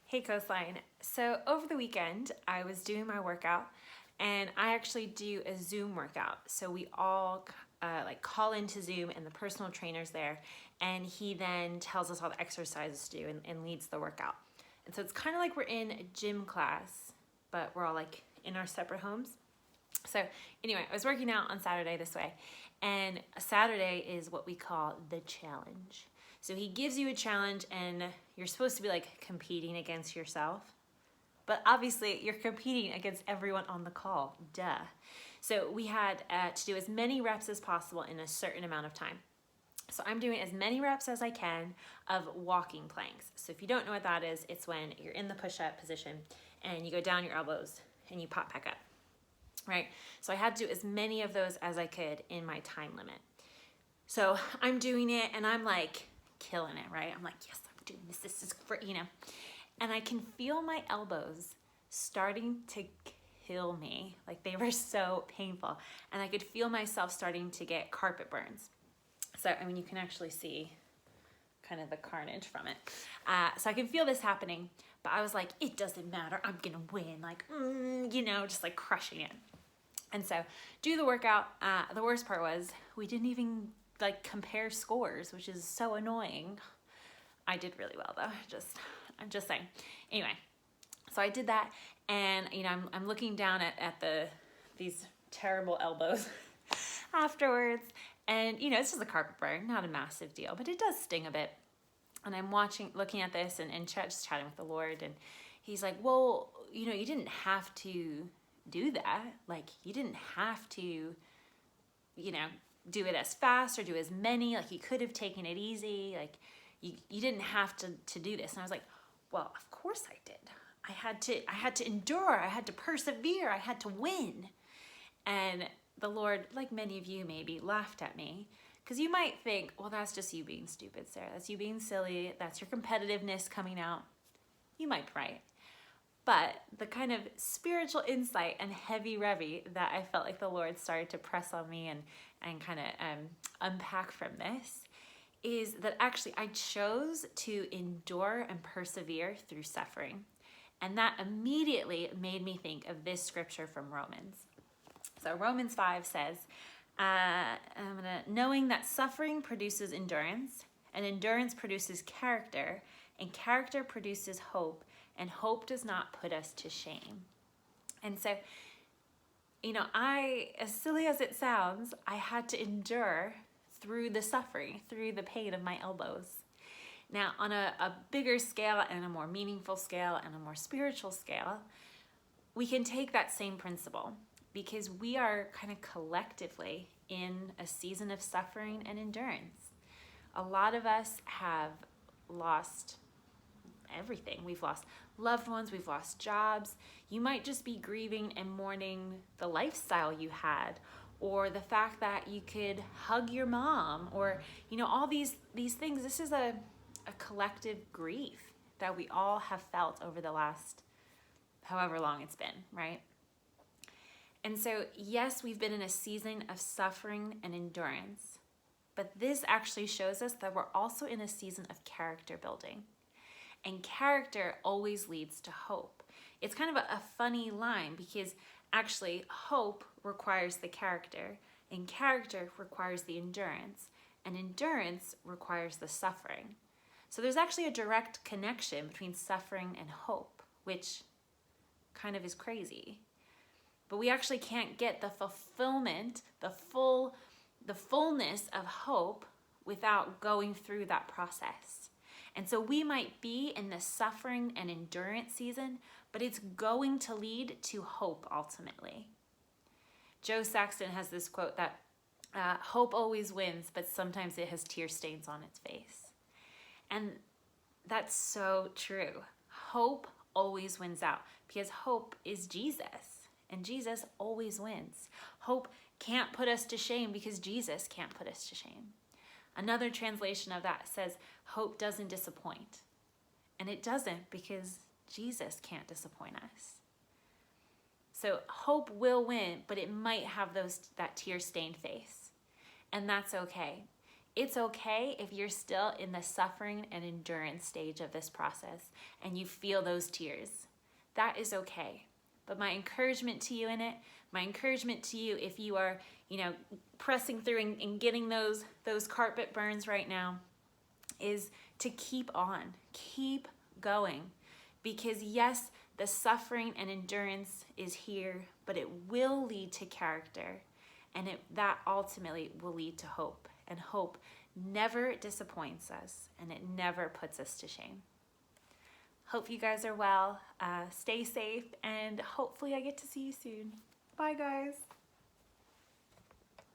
Hey Coastline. So over the weekend, I was doing my workout and I actually do a Zoom workout. So we all call into Zoom and the personal trainer's there and he then tells us all the exercises to do and leads the workout. And so it's kind of like we're in a gym class, but we're all like in our separate homes. So anyway, I was working out on Saturday this way, and Saturday is what we call the challenge. So he gives you a challenge and you're supposed to be like competing against yourself. But obviously you're competing against everyone on the call, duh. So we had to do as many reps as possible in a certain amount of time. So I'm doing as many reps as I can of walking planks. So if you don't know what that is, it's when you're in the push-up position and you go down your elbows and you pop back up, right? So I had to do as many of those as I could in my time limit. So I'm doing it and I'm like killing it, right? I'm like, yes, I'm doing this. This is great, And I can feel my elbows starting to kill me. Like they were so painful. And I could feel myself starting to get carpet burns. So, I mean, you can actually see kind of the carnage from it. So I can feel this happening, but I was like, it doesn't matter. I'm gonna win. Like, just like crushing it. And so do the workout. The worst part was we didn't even like compare scores, which is so annoying. I did really well though. I'm just saying. Anyway, so I did that, and I'm looking down at these terrible elbows afterwards, and it's just a carpet burn, not a massive deal, but it does sting a bit. And I'm looking at this and just chatting with the Lord, and He's like, well, you didn't have to do that. Like, you didn't have to, do it as fast or do as many. Like, you could have taken it easy. Like, you didn't have to do this. And I was like, well, of course I did. I had to endure. I had to persevere. I had to win. And the Lord, like many of you maybe, laughed at me. Because you might think, well, that's just you being stupid, Sarah. That's you being silly. That's your competitiveness coming out. You might be right. But the kind of spiritual insight and heavy-revy that I felt like the Lord started to press on me and kind of unpack from this is that actually I chose to endure and persevere through suffering. And that immediately made me think of this scripture from Romans. So Romans 5 says, knowing that suffering produces endurance, and endurance produces character, and character produces hope, and hope does not put us to shame. And so, as silly as it sounds, I had to endure through the suffering, through the pain of my elbows. Now, on a bigger scale and a more meaningful scale and a more spiritual scale, we can take that same principle because we are kind of collectively in a season of suffering and endurance. A lot of us have lost everything. We've lost loved ones, we've lost jobs. You might just be grieving and mourning the lifestyle you had, or the fact that you could hug your mom, or all these things. This is a collective grief that we all have felt over the last however long it's been, right? And so, yes, we've been in a season of suffering and endurance, but this actually shows us that we're also in a season of character building. And character always leads to hope. It's kind of a funny line because actually hope requires the character, and character requires the endurance, and endurance requires the suffering. So there's actually a direct connection between suffering and hope, which kind of is crazy. But we actually can't get the fulfillment, the fullness of hope without going through that process. And so we might be in the suffering and endurance season, but it's going to lead to hope ultimately. Joe Saxton has this quote that hope always wins, but sometimes it has tear stains on its face. And that's so true. Hope always wins out because hope is Jesus, and Jesus always wins. Hope can't put us to shame because Jesus can't put us to shame. Another translation of that says, hope doesn't disappoint. And it doesn't because Jesus can't disappoint us. So hope will win, but it might have that tear-stained face. And that's okay. It's okay if you're still in the suffering and endurance stage of this process and you feel those tears. That is okay. But my encouragement to you in it, my encouragement to you if you are, pressing through and getting those carpet burns right now, is to keep on, keep going. Because yes, the suffering and endurance is here, but it will lead to character, and that ultimately will lead to hope. And hope never disappoints us, and it never puts us to shame. Hope you guys are well. Stay safe, and hopefully I get to see you soon. Bye, guys.